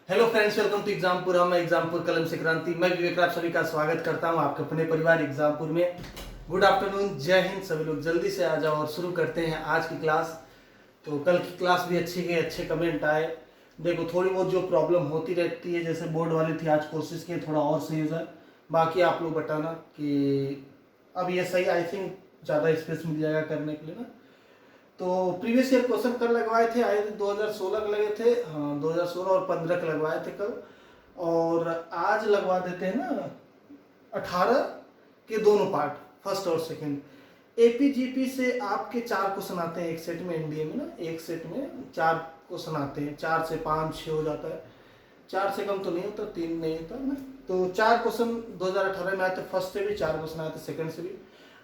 Hello friends, welcome to Exampur. मैं एग्जामपुर कलम से क्रांति, मैं विवेक, आप सभी का स्वागत करता हूं आपके अपने परिवार एग्जामपुर में। गुड आफ्टरनून, जय हिंद। सभी लोग जल्दी से आ जाओ और शुरू करते हैं आज की क्लास। तो कल की क्लास भी अच्छी गई, अच्छे कमेंट आए। देखो थोड़ी बहुत जो प्रॉब्लम होती रहती है, जैसे बोर्ड वाली थी, आज कोशिश की थोड़ा और सही हो जाए। बाकी आप लोग बताना कि अब ये सही, आई थिंक ज़्यादा स्पेस मिल जाएगा करने के लिए ना। तो प्रीवियस ईयर क्वेश्चन कल लगवाए थे, आए 2016 के लगे थे। हाँ, 2016 और 15 के लगवाए थे कल। और आज लगवा देते हैं ना 18 के दोनों पार्ट, फर्स्ट और सेकंड। एपीजीपी से आपके 4 क्वेश्चन आते हैं एक सेट में, एनडीए में ना एक सेट में 4 क्वेश्चन आते हैं। 4 से 5 6 हो जाता है, 4 से कम तो नहीं होता, 3 नहीं होता ना। तो 4 क्वेश्चन 2018 में आए थे, फर्स्ट से भी 4 क्वेश्चन आए थे, सेकंड से भी।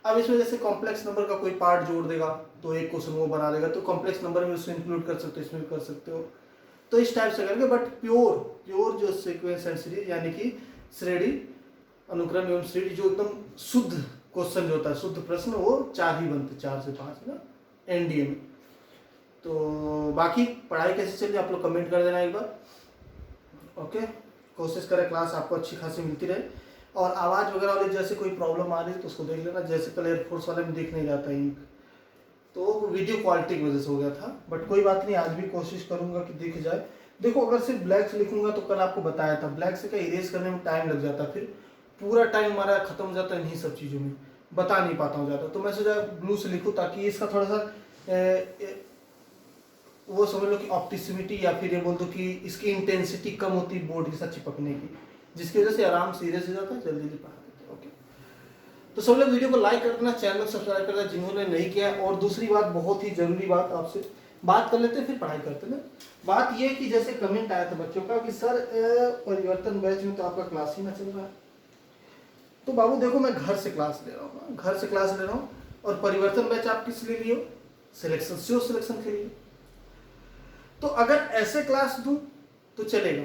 अब इसमें जैसे कॉम्प्लेक्स नंबर का कोई पार्ट जोड़ देगा तो एक क्वेश्चन वो बना देगा, तो कॉम्प्लेक्स नंबर में उसमें इंक्लूड कर सकते हो, इसमें भी कर सकते हो। तो इस टाइप से करके, बट प्योर जो सीक्वेंस एंड सीरीज यानी कि श्रेणी, अनुक्रम एवं श्रेणी, जो एकदम शुद्ध क्वेश्चन जो होता है, शुद्ध प्रश्न, वो 4 ही बनते, 4 से 5 ना एनडीए में। तो बाकी पढ़ाई कैसे चल रही है आप लोग कमेंट कर देना एक बार। ओके, कोशिश करें क्लास आपको अच्छी खासी मिलती रहे। और आवाज़ वगैरह वाली जैसे कोई प्रॉब्लम आ रही है तो उसको देख लेना। जैसे कल एयरफोर्स वाले में दिख नहीं जाता इंक, तो वीडियो क्वालिटी की वजह से हो गया था, बट कोई बात नहीं, आज भी कोशिश करूंगा कि दिख जाए। देखो अगर सिर्फ ब्लैक से लिखूंगा तो कल आपको बताया था, ब्लैक से क्या इरेज करने में टाइम लग जाता, फिर पूरा टाइम हमारा खत्म हो जाता है इन्हीं सब चीज़ों में, बता नहीं पाता हूँ ज़्यादा। तो मैं सोचा ब्लू से लिखूँ ताकि इसका थोड़ा सा वो समझ लो कि ऑप्टिसिमिटी, या फिर ये बोल दो कि इसकी इंटेंसिटी कम होती है बोर्ड के साथ चिपकने की, जिसकी वजह से आराम से इरेज हो जाता है, जल्दी जल्दी पढ़ा देते हैं। ओके, तो सब लोग वीडियो को लाइक कर देना, चैनल सब्सक्राइब कर देना जिन्होंने नहीं किया। और दूसरी बात, बहुत ही जरूरी बात, आपसे बात कर लेते हैं फिर पढ़ाई करते हैं। बात ये कि जैसे कमेंट आया था बच्चों का कि सर परिवर्तन बैच में तो आपका क्लास ही ना चल रहा है। तो बाबू देखो, मैं घर से क्लास ले रहा हूँ, घर से क्लास ले रहा हूँ। और परिवर्तन बैच आप किस लिए लिए हो? सिलेक्शन, श्योर सिलेक्शन के लिए। तो अगर ऐसे क्लास दूं तो चलेगा,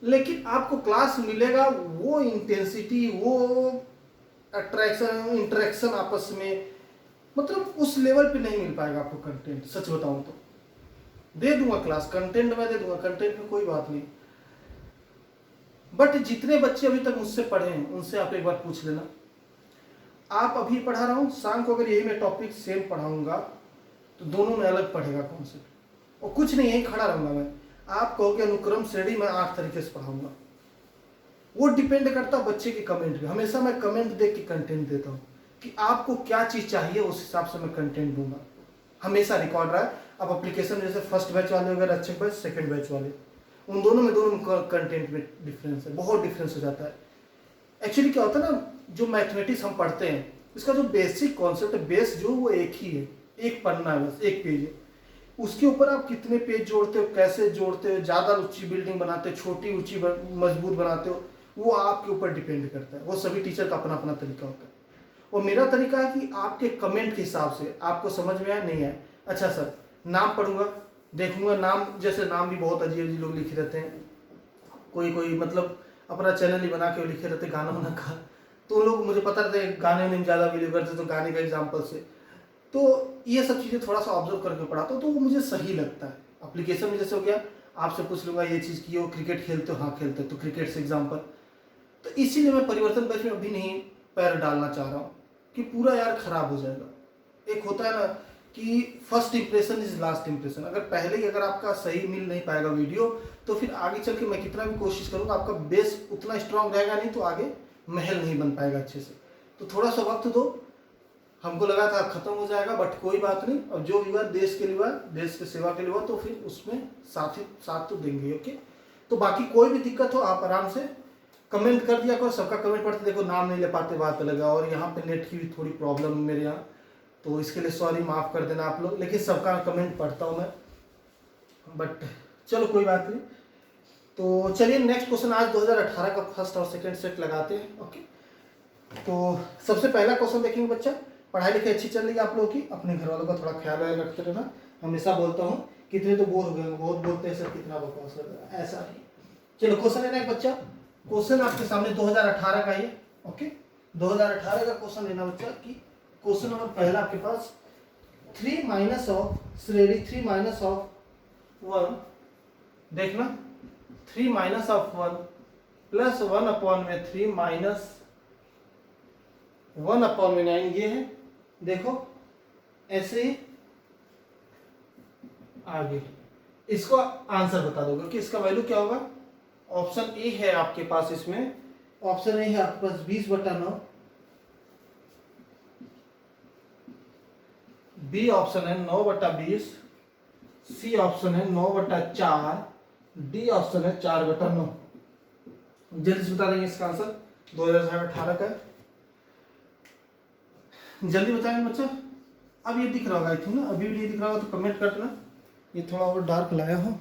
लेकिन आपको क्लास मिलेगा वो इंटेंसिटी, वो अट्रैक्शन, इंटरेक्शन आपस में, मतलब उस लेवल पे नहीं मिल पाएगा आपको कंटेंट। सच बताऊं तो दे दूंगा क्लास, कंटेंट मैं दे दूंगा, कंटेंट में कोई बात नहीं। बट जितने बच्चे अभी तक मुझसे पढ़े हैं उनसे आप एक बार पूछ लेना। आप अभी पढ़ा रहा हूं, शाम को अगर यही मैं टॉपिक सेम पढ़ाऊंगा तो दोनों में अलग पढ़ेगा कॉन्सेप्ट, और कुछ नहीं, यही खड़ा रहूंगा मैं। आप कहोगे अनुक्रम श्रेणी मैं 8 तरीके से पढ़ाऊंगा। वो डिपेंड करता है बच्चे के कमेंट पे। हमेशा मैं कमेंट देख के कंटेंट देता हूँ कि आपको क्या चीज़ चाहिए, उस हिसाब से मैं कंटेंट दूंगा। हमेशा रिकॉर्ड रहा है। अब एप्लीकेशन जैसे फर्स्ट बैच वाले अगर अच्छे बैच, सेकंड बैच वाले, उन दोनों में कंटेंट में डिफरेंस है, बहुत डिफरेंस हो जाता है। एक्चुअली क्या होता है ना, जो मैथमेटिक्स हम पढ़ते हैं, इसका जो बेसिक कॉन्सेप्ट है, बेस जो वो एक ही है, एक पन्ना है, बस एक पेज है। उसके ऊपर आप कितने पेज जोड़ते हो, कैसे जोड़ते हो, ज़्यादा ऊंची बिल्डिंग बनाते हो, छोटी ऊंची मजबूत बनाते हो, वो आपके ऊपर डिपेंड करता है। वो सभी टीचर का अपना अपना तरीका होता है। और मेरा तरीका है कि आपके कमेंट के हिसाब से आपको समझ में आया नहीं आया, अच्छा सर नाम पढ़ूंगा, देखूंगा नाम, जैसे नाम भी बहुत अजीब अजीब लोग लिखे रहते हैं, कोई मतलब अपना चैनल ही बना के लिखे रहते गाना वाना का। तो लोग मुझे पता रहता है गाने में ज़्यादा बिलीव करते, तो गाने का एग्जाम्पल से। तो ये सब चीज़ें थोड़ा सा ऑब्जर्व करके पढ़ाता हूँ, तो वो मुझे सही लगता है। एप्लीकेशन में जैसे हो गया, आपसे पूछ लूँगा ये चीज़ की हो, क्रिकेट खेलते हो, हाँ खेलते हो, तो क्रिकेट से एग्जाम्पल। तो इसीलिए मैं परिवर्तन बैच में अभी नहीं पैर डालना चाह रहा हूँ कि पूरा यार खराब हो जाएगा। एक होता है ना कि first impression is last impression. अगर पहले ही अगर आपका सही मिल नहीं पाएगा वीडियो, तो फिर आगे चल के मैं कितना भी कोशिश करूँगा, आपका बेस उतना स्ट्रांग रहेगा नहीं, तो आगे महल नहीं बन पाएगा अच्छे से। तो थोड़ा सा वक्त दो। हमको लगा था खत्म हो जाएगा, बट कोई बात नहीं। अब जो युवा देश के लिए, देश की सेवा के लिए हुआ, तो फिर उसमें साथ तो देंगे। ओके, तो बाकी कोई भी दिक्कत हो आप आराम से कमेंट कर दिया करो। सबका कमेंट पढ़ते, देखो नाम नहीं ले पाते, बात अलग है। और यहाँ पे नेट की भी थोड़ी प्रॉब्लम है मेरे यहाँ, तो इसके लिए सॉरी, माफ़ कर देना आप लोग। लेकिन सबका कमेंट पढ़ता हूँ मैं, बट चलो कोई बात नहीं। तो चलिए नेक्स्ट क्वेश्चन आज 2018 का फर्स्ट और सेकेंड सेट लगाते हैं। ओके, तो सबसे पहला क्वेश्चन देखेंगे बच्चा। पढ़ाई लिखाई अच्छी चल रही है आप लोगों की? अपने घर वालों का थोड़ा ख्याल रखते रहना। हमेशा बोलता हूँ, कितने तो बोर हो गए, बहुत बोलते हैं सर कितना बकवास कर रहा है, ऐसा नहीं। चलो क्वेश्चन लेना है बच्चा। क्वेश्चन आपके सामने 2018 का ही। ओके, 2018 का क्वेश्चन लेना बच्चा कि क्वेश्चन नंबर पहला आपके पास 3 - ऑफ श्रेणी 3 - ऑफ 1 देखना 3 माइनस ऑफ 1 प्लस 1/3 माइनस 1/9 ये है। देखो ऐसे ही आगे इसको आंसर बता दोगे कि इसका वैल्यू क्या होगा। ऑप्शन ए है आपके पास, इसमें ऑप्शन ए है आपके पास 20/9, बी ऑप्शन है 9/20, सी ऑप्शन है 9/4, डी ऑप्शन है 4/9। जल्दी से बता देंगे इसका आंसर 2018 का है। जल्दी बताएंगे बच्चा। अब ये दिख रहा होगा आई थिंक ना, अभी भी नहीं दिख रहा होगा तो कमेंट कर देना। ये थोड़ा और डार्क लाया हूँ,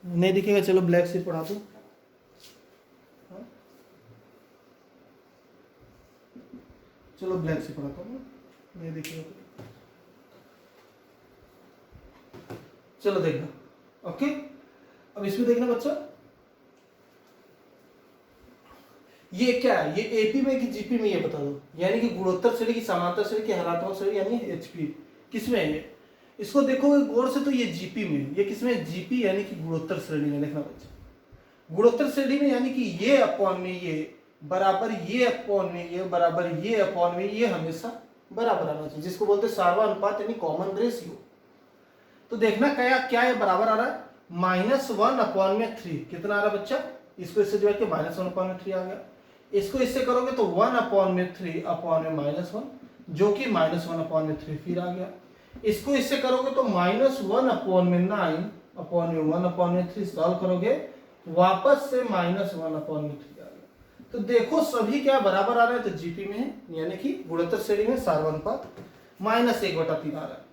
नहीं दिखेगा चलो ब्लैक से पढ़ा दो। चलो ब्लैक से पढ़ाता हूँ, नहीं दिखेगा। चलो देखना। ओके, अब इसमें देखना बच्चा, ये क्या है, ये एपी में कि जीपी में ये बता दो। यानी कि गुणोत्तर श्रेणी की समांतर श्रेणी की हरात्मक श्रेणी यानी एचपी किसमें है ये, इसको देखोगे गौर से तो ये जीपी में, ये किसमें जीपी यानी कि गुणोत्तर श्रेणी में। देखना बच्चा गुणोत्तर श्रेणी में यानी कि ये अपॉन में ये बराबर ये अपॉन में ये बराबर ये अपॉन में ये हमेशा बराबर आना चाहिए, जिसको बोलते हैं सार्वनुपात यानी कॉमन रेशियो। तो देखना क्या क्या ये बराबर आ रहा है, -1/3 कितना आ रहा है बच्चा, इसको इससे डिवाइड किया -1/3 आ गया। इसको इससे करोगे तो 1/3/-1 जो कि -1/3 फिर आ गया। इसको इससे करोगे तो -1/9/1/3 सॉल्व करोगे वापस से -1/3 आ गया। तो देखो सभी क्या बराबर आ रहे हैं, तो जीपी में है यानी कि गुणोत्तर श्रेणी में सार्वनुपात -1/3 आ रहा है।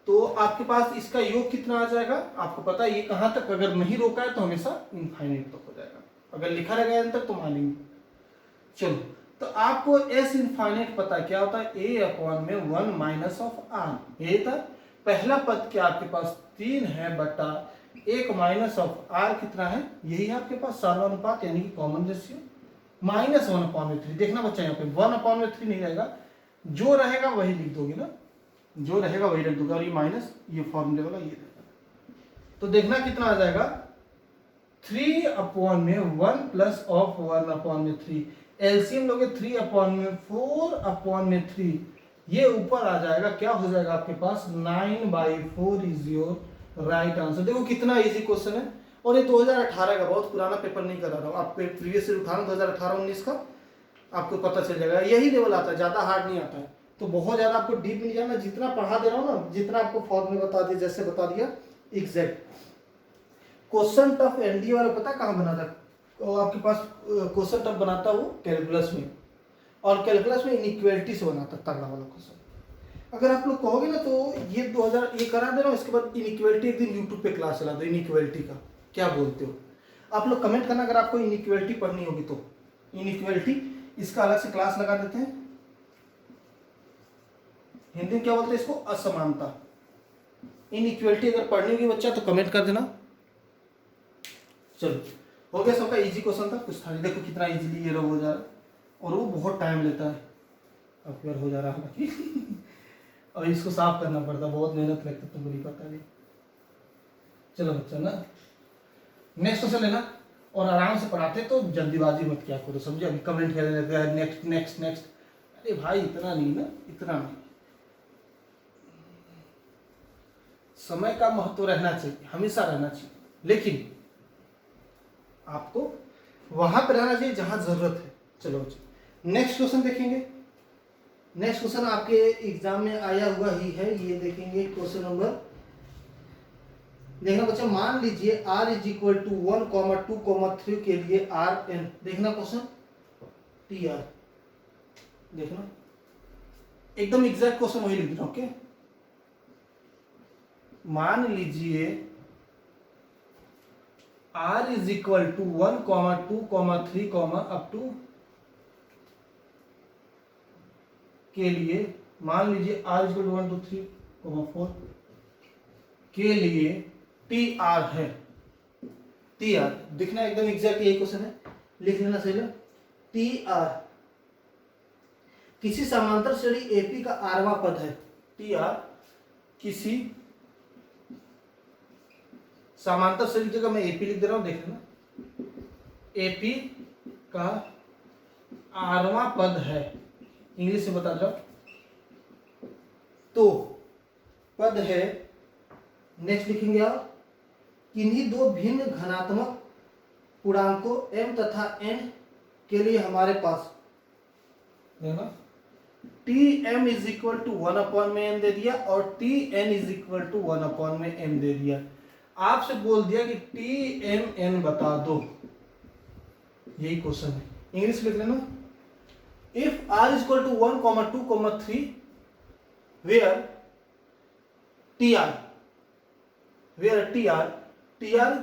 तो आपके पास इसका योग कितना आ जाएगा, आपको पता है ये कहां तक अगर नहीं रोका है तो हमेशा इनफाइनाइट तक हो जाएगा, अगर लिखा रहेगा अंत तक तो मानेंगे। चलो तो आपको एस इनफाइनाइट पता है क्या होता है, ए अपॉन में 1 माइनस ऑफ आर। ये था पहला पद क्या आपके पास 3 है बटा 1 माइनस ऑफ आर कितना है, यही है आपके पास सार्वनुपात यानी कि कॉमन रेशियो -1/3। देखना बच्चा यहाँ पे 1/3 नहीं रहेगा, जो रहेगा वही लिख दोगे ना, जो रहेगा वही रख दोगे, और ये माइनस ये फॉर्मूले वाला ये रहेगा। तो देखना कितना आ जाएगा 3/1 प्लस ऑफ 1/3, एलसीएम लोगे 3/4/3, ये ऊपर आ जाएगा क्या हो जाएगा आपके पास 9/4 इज योर राइट आंसर। देखो कितना इजी क्वेश्चन है, और ये 2018 का बहुत पुराना पेपर नहीं करा रहा हूँ, आप प्रीवियस ईयर उठाना 2018-19 का आपको पता चल जाएगा, यही लेवल आता है, ज्यादा हार्ड नहीं आता है। तो बहुत ज्यादा आपको डीप नहीं जाना, जितना पढ़ा दे रहा हूँ ना, जितना आपको फॉर्मूले बता दिया जैसे बता दिया एग्जैक्ट। क्वेश्चन टफ एनडीए वाला पता कहाँ बना था, तो आपके पास क्वेश्चन टफ बनाता वो कैलकुलस में, और कैलकुलस में इनइक्वालिटी से बनाता तगड़ा वाला क्वेश्चन। अगर आप लोग कहोगे ना तो ये 2000 ये करा दे रहा हूँ, इसके बाद इनइक्वालिटी एक दिन यूट्यूब पे क्लास चला दो इनइक्वालिटी का, क्या बोलते हो आप लोग कमेंट करना अगर आपको इनइक्वालिटी पढ़नी होगी तो। इनइक्वालिटी इसका अलग से क्लास लगा देते हैं, हिंदी में क्या बोलते हैं इसको, असमानता। इनइक्वालिटी अगर पढ़नी होगी बच्चा तो कमेंट कर देना। चलो हो गया सबका, इजी क्वेश्चन था, कुछ था नहीं। देखो कितना इजीली ये लोग हो जा रहा है, और वो बहुत टाइम लेता है, अब बार हो जा रहा है और इसको साफ करना पड़ता, बहुत मेहनत लगती, तुमको नहीं पता नहीं। चलो बच्चा ना नेक्स्ट क्वेश्चन लेना, और आराम से पढ़ाते तो जल्दीबाजी मत क्या करो, समझे। अभी कमेंट करने लगते हैं नेक्स्ट नेक्स्ट नेक्स्ट, अरे भाई इतना नहीं ना, इतना नहीं। समय का महत्व रहना चाहिए, हमेशा रहना चाहिए, लेकिन आपको वहां पर रहना चाहिए जहां जरूरत है। चलो बच्चों नेक्स्ट क्वेश्चन देखेंगे। नेक्स्ट क्वेश्चन आपके एग्जाम में आया हुआ ही है, ये देखेंगे क्वेश्चन नंबर। देखना बच्चा, मान लीजिए r = 1, 2, 3 के लिए Rn, देखना क्वेश्चन TR, देखना एकदम एग्जैक्ट क्वेश्चन वही लिख देना। ओके, मान लीजिए r = 1, 2, 3 अप टू के लिए, मान लीजिए r = 1, 2, 3, 4 के लिए TR है। TR दिखना एकदम एग्जैक्ट यही क्वेश्चन है, लिख लेना सही है। TR किसी समांतर श्रेणी AP का आरवां पद है। TR किसी समांतर से की जगह मैं एपी लिख दे रहा हूं, देख लेना, एपी का आरवां पद है, इंग्लिश से बता दो, तो पद है, नेक्स्ट लिखेंगे आप, किन्हीं दो भिन्न घनात्मक पूर्णांकों m तथा n के लिए हमारे पास देखना T M is equal to 1/n दे दिया और T N is equal to 1/m दे दिया। आपसे बोल दिया कि टी एम एन बता दो, यही क्वेश्चन है, इंग्लिश लिख लेना, if R is equal to 1, 2, 3 where TR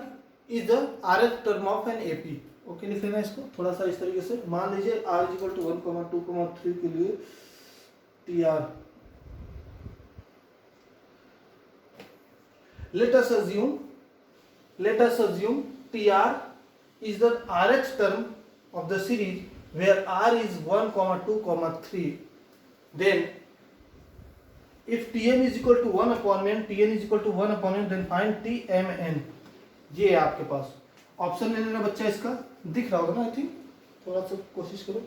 is the rth term of an AP। Okay लिख लेना इसको थोड़ा सा इस तरीके से, मान लीजिए r is equal to 1, 2, 3 के लिए TR, let us assume TR is the rth term of the series where r is 1, 2, 3, then if Tm is equal to 1/n, Tn is equal to 1/n, then find Tmn। ये है आपके पास, option ले लेना बच्चा, इसका दिख रहा होगा ना, आई थिंक, थोड़ा सा कोशिश करो,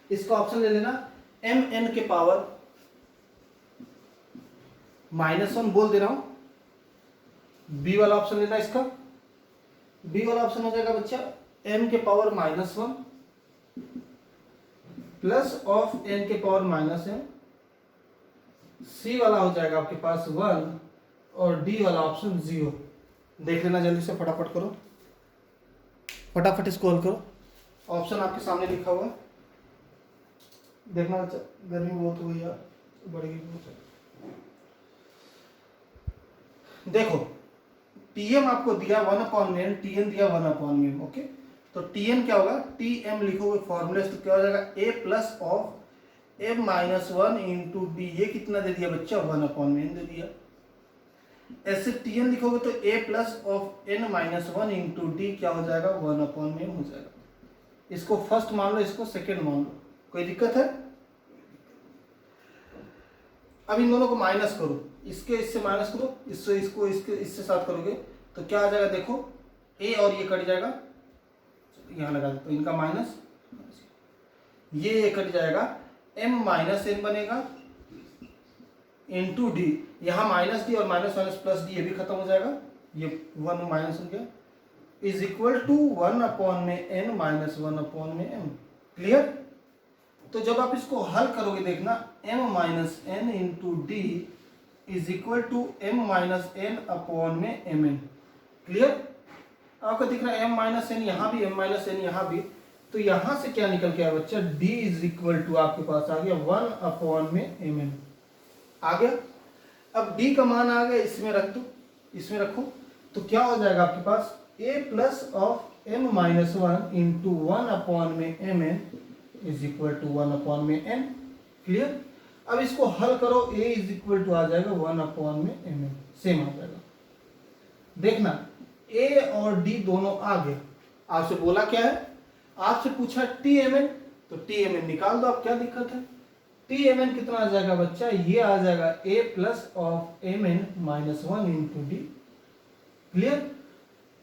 इसका ऑप्शन ले लेना, mn के पावर -1 बोल दे रहा हूं, बी वाला ऑप्शन लेना, इसका बी वाला ऑप्शन हो जाएगा बच्चा m के पावर -1 प्लस ऑफ n के पावर -m, सी वाला हो जाएगा आपके पास 1 और डी वाला ऑप्शन 0। देख लेना जल्दी से, फटाफट करो, फटाफट इसको हल करो, ऑप्शन आपके सामने लिखा हुआ है, देखना बच्चा, गर्मी बहुत हो गई यार, बढ़ेगी बहुत। देखो Tm आपको दिया 1/n, Tn दिया 1/m, ओके, तो Tn क्या होगा, Tm लिखोगे फॉर्मूले तो क्या हो जाएगा, a plus of m-1 into D, ये कितना दे दिया बच्चा, 1/n दे दिया। ऐसे Tn लिखोगे तो a plus of n-1 into D क्या हो जाएगा, 1/m हो जाएगा। इसको फर्स्ट मान लो, इसको सेकेंड मान लो, कोई दिक्कत है? अब इन दोनों को माइनस करो, इसके इससे माइनस करो, इससे इसको इससे साथ करोगे तो क्या आ जाएगा, देखो a और ये कट जाएगा, यहाँ लगा दो, तो इनका माइनस, ये कट जाएगा, m-n बनेगा इंटू डी, यहाँ माइनस डी और माइनस माइनस प्लस डी, ये भी खत्म हो जाएगा, ये 1 माइनस हो गया, is equal to 1/n minus 1/m। Clear? तो जब आप इसको हल करोगे देखना, m-n into D is equal to m-n/mn। Clear? आपको दिख रहा है m-n यहाँ भी, m-n यहाँ भी, तो यहां से क्या निकल के आया बच्चा, d इज इक्वल टू आपके पास आ गया 1/mn आ गया। अब d का मान आ गया, इसमें रख दो, इसमें रखो, तो क्या हो जाएगा आपके पास, a plus of m-1 into 1/mn is equal to 1/mn। Clear? अब इसको हल करो, a इज इक्वल टू आ जाएगा 1/mn, सेम आ जाएगा। देखना a और d दोनों आ गए, आपसे बोला क्या है, आपसे पूछा Tmn, तो Tmn निकाल दो, आप क्या दिक्कत है, Tmn कितना आ जाएगा बच्चा, ये आ जाएगा a plus of mn-1 into D. Clear?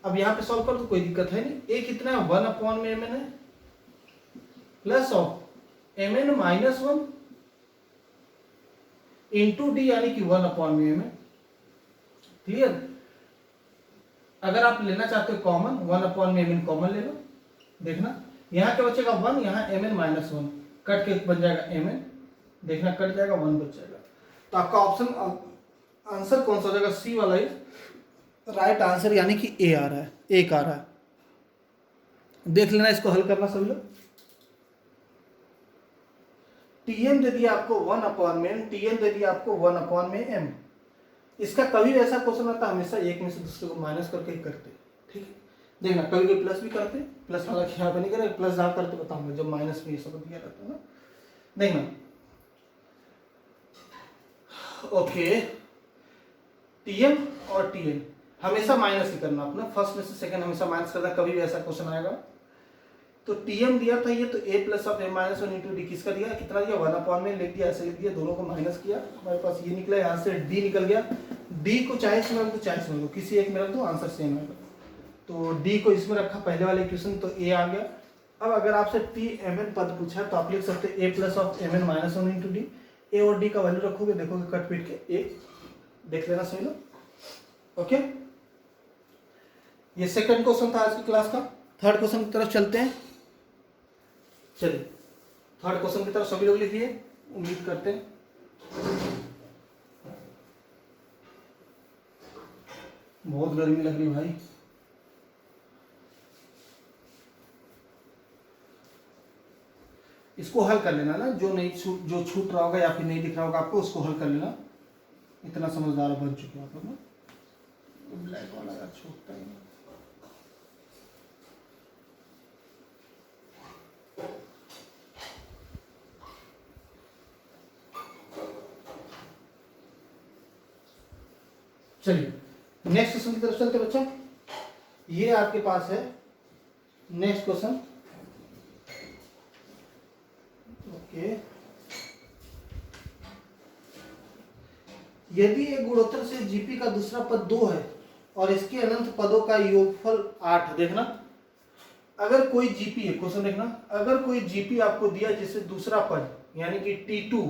अब यहाँ पे सॉल्व कर दो, कोई दिक्कत है नहीं, a कितना है, 1/mn है, plus of mn-1 into D यानी कि 1/mn। क्लियर? अगर आप लेना चाहते हो कॉमन, 1/mn कॉमन ले लो, देखना यहाँ क्या बचेगा 1, यहाँ mn-1 कट के बन जाएगा mn, देखना कट जाएगा 1 बच जाएगा। तो आपका ऑप्शन आंसर कौन सा हो जाएगा, सी वाला इज राइट आंसर, यानी कि ए आ रहा है, एक आ रहा है। देख लेना, इसको हल करना सभी लोग। Tm दे दिया आपको 1/n, Tn दे दिया आपको 1/m। इसका कभी भी ऐसा क्वेश्चन आता है, हमेशा एक में से दूसरे को माइनस करके ही करते, ठीक है? देखना कभी कोई प्लस भी करते, प्लस हालांकि यहाँ पे नहीं करें, प्लस जहाँ करते बताऊंगा जब माइनस में ये सब दिया रहता है ना। देखना, ओके, Tm और Tn हमेशा माइनस ही करना अपना, फर्स्ट में से सेकंड हमेशा माइनस करना, कभी भी ऐसा क्वेश्चन आएगा। तो Tm दिया था ये, तो a plus of m-1 into D किसका दिया, कितना दिया, 1/n लिख दिया, ऐसे लिख दिया, दोनों को माइनस किया, हमारे पास ये निकला, यहाँ से d निकल गया, डी को चाहे इसमें रख दो चाहे इसमें रख दो, किसी एक में रख दो, आंसर सेम आएगा। तो डी को इसमें रखा पहले वाले इक्वेशन, तो ए आ गया। अब अगर आपसे टी एम एन पद पूछा तो आप लिख सकते हैं A plus of M N minus one into D. A और डी का वैल्यू रखोगे, देखोगे कट पीट के ए, देख लेना सही लोग। ओके, ये सेकंड क्वेश्चन था आज की क्लास का। थर्ड क्वेश्चन की तरफ चलते हैं। चलिए थर्ड क्वेश्चन की तरफ सभी लोग लिखिए, उम्मीद करते हैं। बहुत गर्मी लग रही भाई। इसको हल कर लेना ना, जो छूट रहा होगा या फिर नहीं दिख रहा होगा आपको, उसको हल कर लेना। इतना समझदार बन चुके हैं आप लोग ना। ब्लैक वाला यार छूटता ही नहीं। चलिए नेक्स्ट क्वेश्चन की तरफ चलते बच्चा। ये आपके पास है नेक्स्ट क्वेश्चन। ओके, यदि एक गुणोत्तर से जीपी का दूसरा पद 2 है और इसके अनंत पदों का योगफल 8, देखना अगर कोई जीपी है, क्वेश्चन देखना, अगर कोई जीपी आपको दिया जिससे दूसरा पद यानी कि T2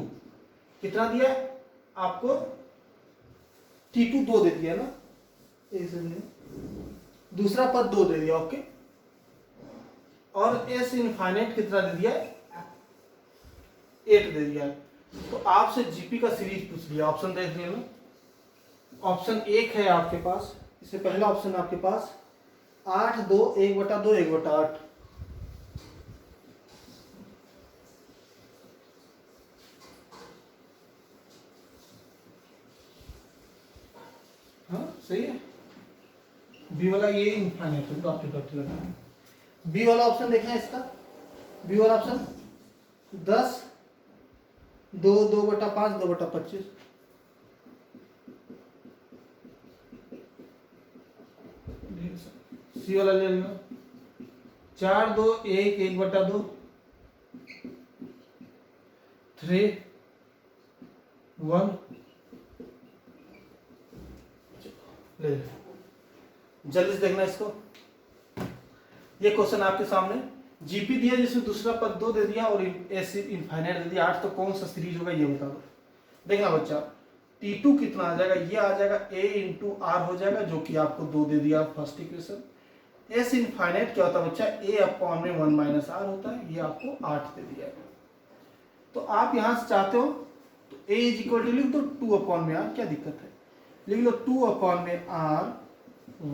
कितना दिया आपको, T2 2 दे दिया ना, दूसरा पद 2 दे दिया। ओके, और एस इनफाइनाइट कितना दे दिया, 8 दे दिया। तो आपसे जीपी का सीरीज पूछ लिया। ऑप्शन देख लेना। ऑप्शन 1 है आपके पास, इससे पहला ऑप्शन आपके पास 8 2 1/2 1/8। हाँ सही है। बी वाला ये इनफाइनाइट है, डॉट लगाना। बी वाला ऑप्शन देखना है इसका। बी वाला ऑप्शन 10 2 2/5 2/25। सी वाला ले लेना 4 2 1 1/2 3 1 ले। जल्दी से देखना इसको। ये क्वेश्चन आपके सामने, जीपी दिया जिसमें दूसरा पद 2 दे दिया और एस इनफाइनाइट दे दिया 8, तो कौन सा सीरीज होगा ये बता दो। देखना बच्चा, T2 कितना आ जाएगा, ये आ जाएगा A इंटू आर हो जाएगा, जो कि आपको 2 दे दिया फर्स्ट इक्वेशन। एस इनफाइनाइट क्या होता है बच्चा, A अपॉन में 1 माइनस आर होता है, ये आपको 8 दे दिया है। तो आप यहां से चाहते हो तो A इज इक्वल टू लिख दो 2 अपॉन में आर, क्या दिक्कत है, लिख लो 2 अपॉन में R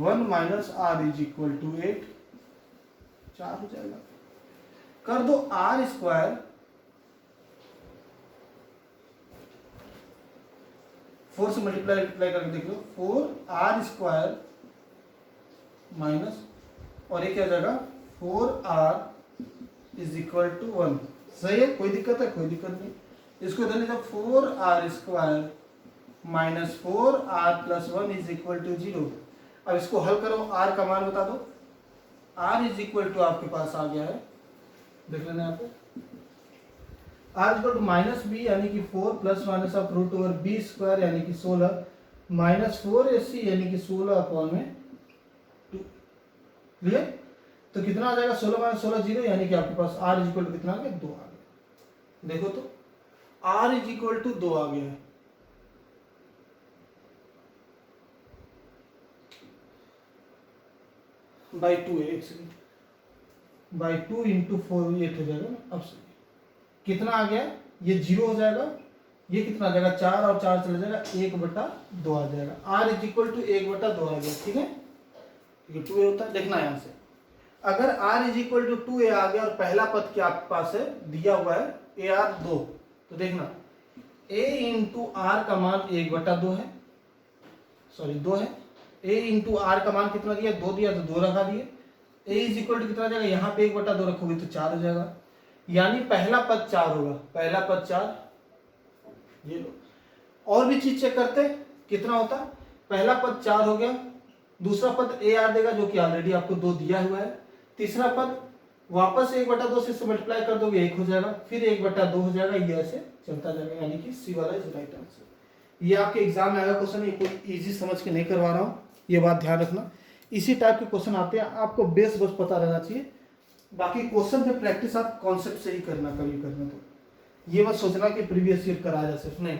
1 minus R is equal to 8, 4 हो जाएगा। कर दो आर स्क्वायर 4 से मल्टीप्लाई करके देख लो, 4r स्क्वायर माइनस, और ये क्या हो जाएगा 4r इज इक्वल टू 1। सही है, कोई दिक्कत है, कोई दिक्कत नहीं। इसको इधर लिखा 4r square minus 4r plus 1 is equal to 0। अब इसको हल करो, r का मान बता दो। r इज इक्वल टू आपके पास आ गया है, देख लेना यहाँ पे, r equal to minus B यानी कि 4 plus minus of root over B square यानी कि 16 माइनस 4ac यानी कि 16 अपॉन में 2। क्लियर? तो कितना आ जाएगा, 16 माइनस 16 0, यानी कि आपके पास r इज इक्वल टू कितना आ गया, 2 आ गया। देखो तो r इज इक्वल टू 2 आ गया है। बाई 2 है, एक सेकेंड, बाई 2 इंटू 4 8 हो जाएगा ना। अब कितना आ गया, ये 0 हो जाएगा, ये कितना आ जाएगा 4 और 4 चला जाएगा 1/2 आ जाएगा। r इज इक्वल टू 1/2 आ गया। ठीक है, ये 2a होता है। देखना यहाँ से, अगर r is equal to 2a आ गया और पहला पद क्या आपके पास है, दिया हुआ है ar 2, तो देखना a इंटू आर का मान 1/2 है, सॉरी 2 है। a इंटू आर का मान कितना दिया, 2 दिया, तो 2 रखा दिए। a इज इक्वल टू कितना जाएगा, यहाँ पे 1/2 रखोगे तो 4 हो जाएगा, यानी पहला पद 4 होगा, पहला पद 4। ये लो, और भी चीज चेक करते, कितना होता, पहला पद 4 हो गया, दूसरा पद ए आर देगा जो कि ऑलरेडी आपको 2 दिया हुआ है, तीसरा पद वापस 1/2 से मल्टीप्लाई कर दोगे 1 हो जाएगा, फिर 1/2 हो जाएगा, ये ऐसे चलता जाएगा, यानी कि सी वाला इज राइट आंसर। ये आपके एग्जाम में आएगा क्वेश्चन, ये कोई इजी समझ के नहीं करवा रहा हूँ, ये बात ध्यान रखना। इसी टाइप के क्वेश्चन आते हैं, आपको बेस बस पता रहना चाहिए, बाकी क्वेश्चन पे प्रैक्टिस आप कॉन्सेप्ट से ही करना, कभी करना। तो ये मत सोचना कि प्रीवियस ईयर करा जा सिर्फ, नहीं,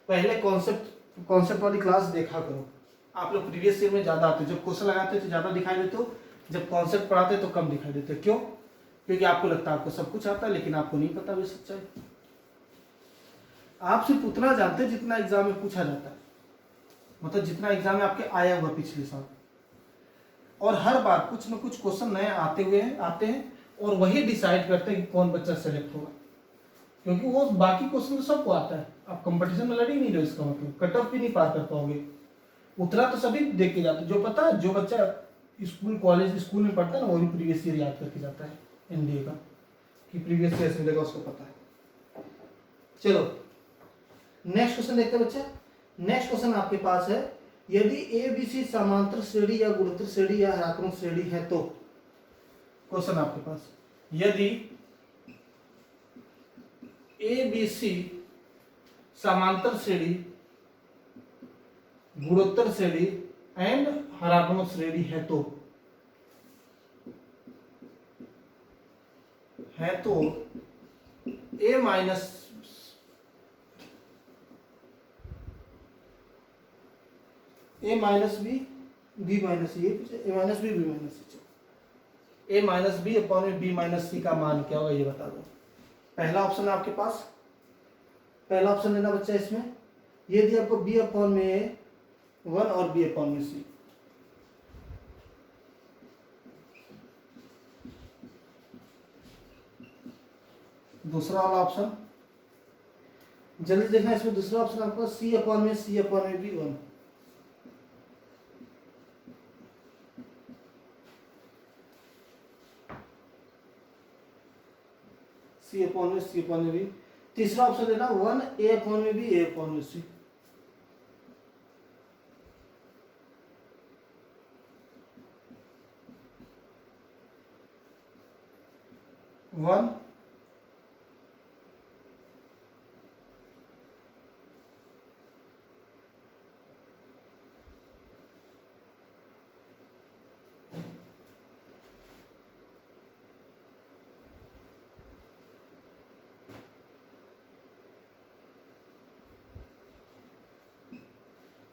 पहले कॉन्सेप्ट वाली क्लास देखा करो। आप लोग प्रीवियस ईयर में ज़्यादा आते हो, जब क्वेश्चन लगाते हो तो ज़्यादा दिखाई देते हो, जब कॉन्सेप्ट पढ़ाते तो कम दिखाई देते हो। क्यों? क्योंकि आपको लगता है आपको सब कुछ आता है, लेकिन आपको नहीं पता भी सच्चाई। आप सिर्फ उतना जानते हैं जितना एग्जाम में पूछा जाता है, मतलब जितना एग्जाम में आपके आया हुआ पिछले साल। और हर बार कुछ न कुछ क्वेश्चन नए आते हैं और वही डिसाइड करते हैं कि कौन बच्चा सेलेक्ट होगा, क्योंकि वो बाकी क्वेश्चन तो सबको आता है। आप कंपटीशन में लड़ ही नहीं रहे, इसका मतलब कट ऑफ भी नहीं पार कर पाओगे। उतना तो सभी देख के जाते, जो पता है, जो बच्चा स्कूल में पढ़ता है ना, वो भी प्रीवियस ईयर याद करके जाता है एनडीए का, कि प्रीवियस ईयर से मिलेगा, उसको पता है। चलो नेक्स्ट क्वेश्चन देखते हैं बच्चा। नेक्स्ट क्वेश्चन आपके पास है, यदि ए बी सी समांतर श्रेणी या गुणोत्तर श्रेणी या हरात्मक श्रेणी है तो। क्वेश्चन आपके पास, यदि ए बी सी समांतर श्रेणी, गुणोत्तर श्रेणी एंड हरात्मक श्रेणी है तो ए माइनस ए माइनस बी माइनस सी, ए माइनस बी माइनस सी, ए माइनस बी अपॉन में बी माइनस सी का मान क्या होगा ये बता दो। पहला ऑप्शन है आपके पास, पहला ऑप्शन लेना बच्चा इसमें। ये दिया आपको बी अपॉन में ए 1 और बी अपॉन में सी। दूसरा वाला ऑप्शन जल्दी देखना, इसमें दूसरा ऑप्शन आपका सी अपॉन में बी 1। सी अपॉन में बी। तीसरा ऑप्शन लेना 1 ए अपॉन में बी, ए अपॉन में सी। वन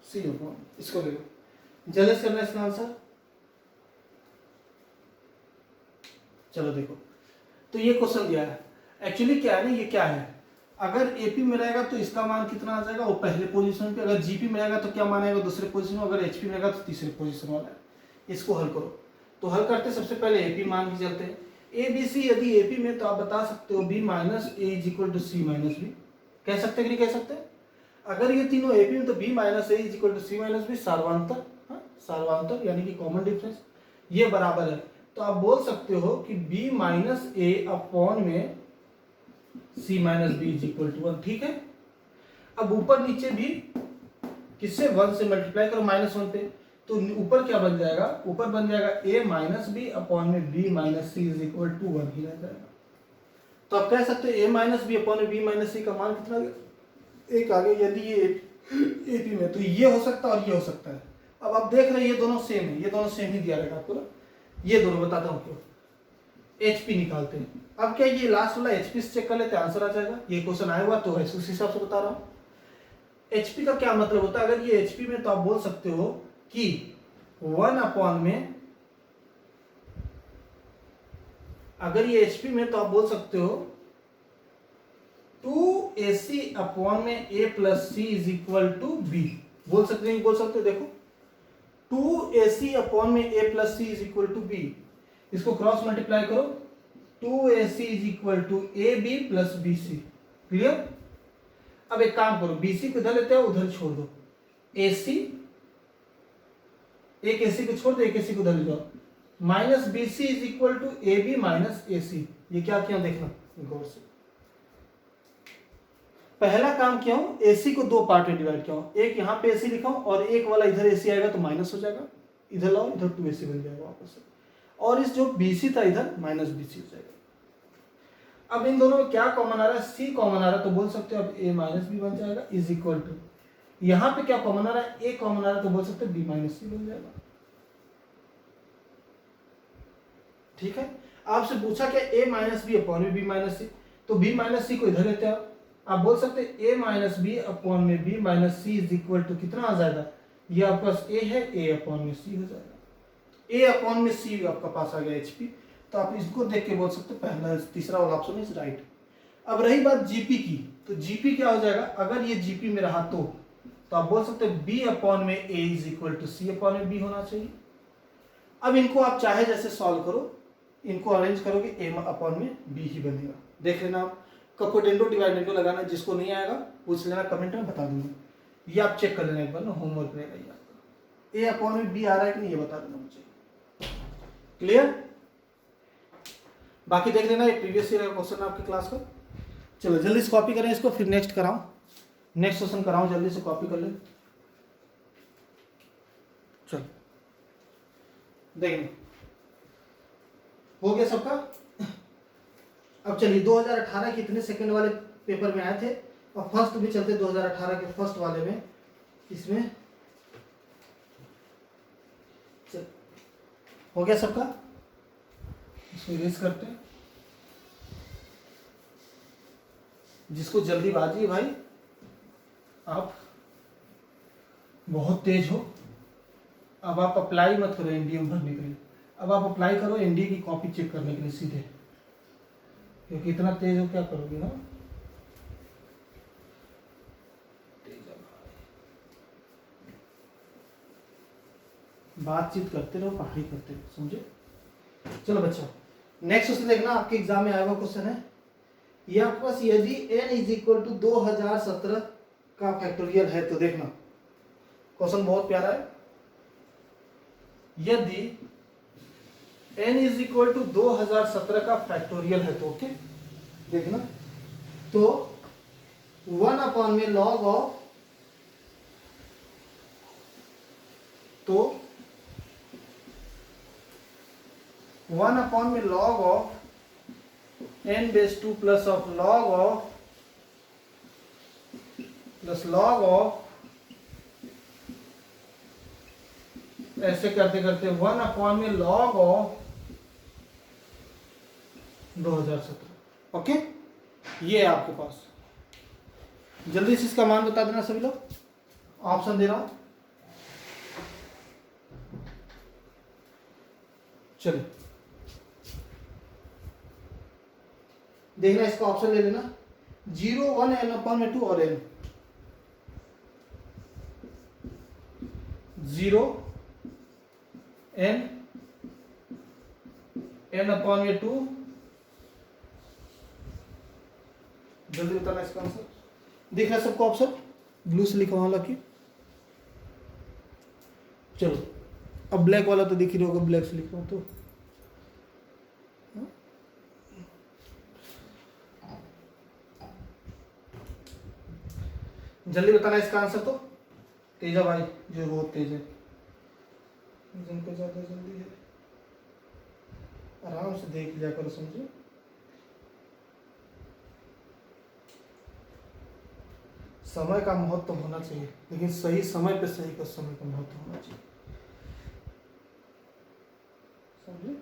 सी अपॉन, इसको देखो जल्दी से करना इसका आंसर। चलो देखो, तो ये क्वेश्चन दिया है। एक्चुअली क्या है ना, ये क्या है, अगर एपी में रहेगा तो इसका मान कितना आ जाएगा, वो पहले पोजीशन पे। अगर जीपी में रहेगा तो क्या मान आएगा, दूसरे पोजीशन में। अगर एचपी में रहेगा तो तीसरे पोजीशन वाला है। इसको हल करो, तो हल करते सबसे पहले एपी मान की चलते हैं। ए बी सी यदि एपी में, तो आप बता सकते हो B minus A is equal to C minus B. कह सकते हैं कि नहीं कह सकते? अगर ये तीनों एपी में, तो B minus A is equal to C minus B, सार्वंतर। हाँ, सार्वंतर यानी कि कॉमन डिफरेंस, ये बराबर है। तो आप बोल सकते हो कि b माइनस ए अपॉन में c minus B is equal to 1। ठीक है, अब ऊपर नीचे भी किससे, 1 से मल्टीप्लाई करो -1 पे, तो ऊपर क्या बन जाएगा, ऊपर बन जाएगा a माइनस बी अपॉन में b minus C is equal to 1 ही रह जाएगा। तो आप कह सकते हो a माइनस बी अपॉन में b माइनस सी का मान कितना आ गया, 1 आ गया। यदि ये एपी में, तो ये हो सकता है और ये हो सकता है। अब आप देख रहे हैं ये दोनों सेम है, ये दोनों सेम ही दिया रहेगा आपको ना। ये दोनों बताता हूँ क्यों। एचपी निकालते हैं। अब क्या ये लास्ट वाला एचपी से चेक कर लेते हैं, आंसर आ जाएगा। ये क्वेश्चन आया हुआ तो उस हिसाब से बता रहा हूँ। एचपी का क्या मतलब होता है, अगर ये एचपी में, तो आप बोल सकते हो कि 1 अपॉन में, अगर ये एचपी में, तो आप बोल सकते हो 2ac अपॉन में a plus C is equal to B. बोल सकते हैं, बोल सकते हो। देखो 2ac अपॉन में a plus C is equal to B, इसको क्रॉस मल्टीप्लाई करो, 2ac is equal to A B plus B C. Clear? अब एक काम करो, बीसी को इधर लेते हो, उधर छोड़ दो, एसी, एक एसी को छोड़ दो, एक एसी को उधर ले जाओ, minus BC is equal to A B minus A C. ये क्या किया देखना गौर से। पहला काम किया हूं, एसी को 2 पार्ट में डिवाइड किया हूं, एक यहां पे एसी लिखा हूं और एक वाला इधर एसी आएगा तो माइनस हो जाएगा, इधर लाओ, इधर 2ac बन जाएगा वापस से, और इस जो बीसी था इधर माइनस बीसी हो जाएगा। अब इन दोनों में क्या कॉमन आ रहा है, सी कॉमन आ रहा है, तो बोल सकते हो अब ए माइनस बी बन जाएगा इज इक्वल टू, यहाँ पे क्या कॉमन आ रहा है, ए कॉमन आ रहा है, तो बोल सकते हैं बी माइनस सी बन जाएगा। ठीक है, आपसे पूछा क्या ए माइनस बी अपॉन में बी माइनस सी, तो बी माइनस सी को इधर लेते हैं आप बोल सकते हैं ए माइनस बी अपॉन में B minus C is equal to कितना आ जाएगा, ये आपके पास ए है, ए अपॉन में सी हो जाएगा, ए अपॉन में सी आपका पास आ गया एचपी। तो आप इसको देख के बोल सकते हैं पहला तीसरा वाला ऑप्शन इज राइट। अब रही बात जीपी की, तो जीपी क्या हो जाएगा, अगर ये जीपी में रहा तो आप बोल सकते हैं बी अपॉन में A is equal to C upon में बी होना चाहिए। अब इनको आप चाहे जैसे सॉल्व करो, इनको अरेंज करोगे ए अपॉन में बी ही बनेगा। देख लेना आप, कपोटेंडो डिवाइडेंडो लगाना, जिसको नहीं आएगा पूछ लेना, कमेंट में बता दूंगा, ये आप चेक कर लेना एक बार ना, होमवर्क रहेगा ये आपका। ए अपॉन में बी आ रहा है कि नहीं ये बता देना मुझे। क्लियर, बाकी देख लेना, ये प्रीवियस ईयर का क्वेश्चन है आपकी क्लास का। चलो जल्दी से कॉपी करें इसको, फिर नेक्स्ट कराऊं, नेक्स्ट क्वेश्चन कराऊं, जल्दी से कॉपी कर ले। चलो देखना हो गया सबका। अब चलिए 2018 के इतने सेकंड वाले पेपर में आए थे, और फर्स्ट भी चलते 2018 के फर्स्ट वाले में, इसमें चल हो गया सबका, इसको इरेज करते हैं। जिसको जल्दीबाजी है भाई, आप बहुत तेज हो, अब आप अप्लाई मत करो एनडीए में भरने के लिए, अब आप अप्लाई करो एनडीए की कॉपी चेक करने के लिए सीधे, क्योंकि इतना तेज हो क्या करोगे ना। बातचीत करते रहो, पढ़ाई करते रहो, समझे। चलो बच्चों नेक्स्ट क्वेश्चन देखना, आपके एग्जाम में आया हुआ क्वेश्चन है ये आपके पास, यदि n इज इक्वल टू 2017 का फैक्टोरियल है, तो देखना क्वेश्चन बहुत प्यारा है। यदि n इज इक्वल टू 2017 का फैक्टोरियल है तो ओके, देखना तो 1 अपॉन में लॉग ऑफ, तो 1 अपॉन में log of n base 2 plus of log of plus log of, ऐसे करते करते 1 अपॉन में लॉग ऑफ 2017। ओके, ये है आपके पास। जल्दी से इसका मान बता देना सभी लोग, ऑप्शन दे रहा हूं। चलिए देखना, इसका ऑप्शन ले लेना, 0 1 n अपॉन में 2 और n, 0 n अपॉन में 2। जल्दी बताना इसका आंसर, दिख रहा है सबको ऑप्शन, ब्लू से लिखा वाला की। चलो अब ब्लैक वाला तो दिख ही होगा, ब्लैक से लिखा तो जल्दी बताना इसका आंसर। तो तेजा भाई जो बहुत तेज है, जिनको ज्यादा जल्दी है आराम से देख लिया करो, समझे। समय का महत्व होना चाहिए, लेकिन सही समय पे सही का समय का महत्व होना चाहिए, समझे।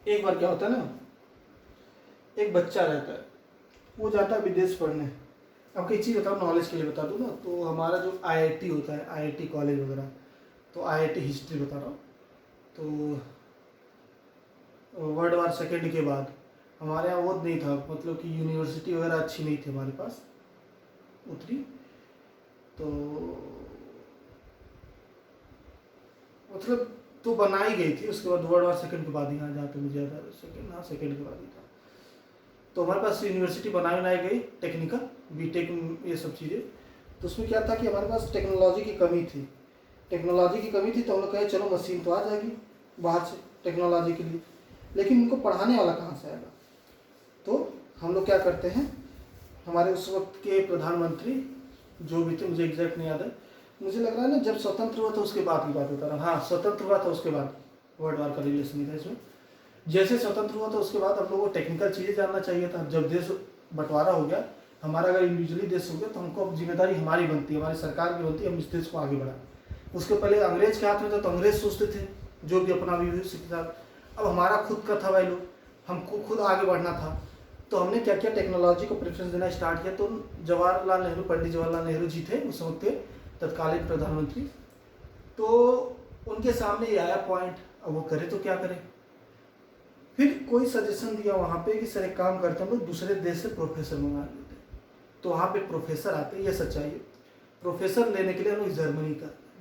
एक बार क्या होता है ना, एक बच्चा रहता है, वो जाता है विदेश पढ़ने। अब कई चीज़ बताओ, नॉलेज के लिए बता दूँ ना, तो हमारा जो आईआईटी होता है, आईआईटी कॉलेज वगैरह, तो आईआईटी हिस्ट्री बता रहा हूँ, तो वर्ल्ड वार सेकेंड के बाद हमारे यहाँ वो नहीं था, मतलब कि यूनिवर्सिटी वगैरह अच्छी नहीं थी हमारे पास उतनी, तो मतलब तो बनाई गई थी, उसके बाद वर्ल्ड वार सेकेंड के बाद ही, यहाँ जहाँ पे मुझे याद है सेकेंड, हाँ सेकेंड के बाद ही था, तो हमारे पास यूनिवर्सिटी बनाई गई टेक्निकल, बीटेक ये सब चीज़ें। तो उसमें क्या था कि हमारे पास टेक्नोलॉजी की कमी थी, तो हम लोग कहे चलो मशीन तो आ जाएगी बाहर से टेक्नोलॉजी के लिए, लेकिन उनको पढ़ाने वाला कहाँ से आएगा। तो हम लोग क्या करते हैं, हमारे उस वक्त के प्रधानमंत्री जो भी थे, मुझे एग्जैक्ट नहीं याद है, मुझे लग रहा है ना जब स्वतंत्र हुआ था उसके बाद की बात बता रहा हूँ, हाँ स्वतंत्र हुआ था उसके बाद वर्ल्ड वार का रिलेशन नहीं था इसमें। जैसे स्वतंत्र हुआ तो उसके बाद हम लोगों को टेक्निकल चीज़ें जानना चाहिए था। जब देश बंटवारा हो गया, हमारा अगर इंडिविजुअली देश हो गया तो हमको अब जिम्मेदारी हमारी बनती है, हमारी सरकार की बनती है, हम इस देश को आगे बढ़ाएं। उसके पहले अंग्रेज के हाथ में था तो अंग्रेज सोचते थे जो भी अपना विवेक था। अब हमारा खुद का था भाई लोग, हमको खुद आगे बढ़ना था। तो हमने क्या किया, टेक्नोलॉजी को प्रेफरेंस देना स्टार्ट किया। तो जवाहरलाल नेहरू, पंडित जवाहरलाल नेहरू जी थे उस वक्त के तत्कालीन प्रधानमंत्री। तो उनके सामने ये आया पॉइंट, अब वो करे तो क्या करें। फिर कोई सजेशन दिया वहाँ पे कि सर एक काम करते हैं, हम लोग दूसरे देश से प्रोफेसर मंगा लेते हैं। तो वहाँ पे प्रोफेसर आते हैं, ये सच्चाई है। प्रोफेसर लेने के लिए हम लोग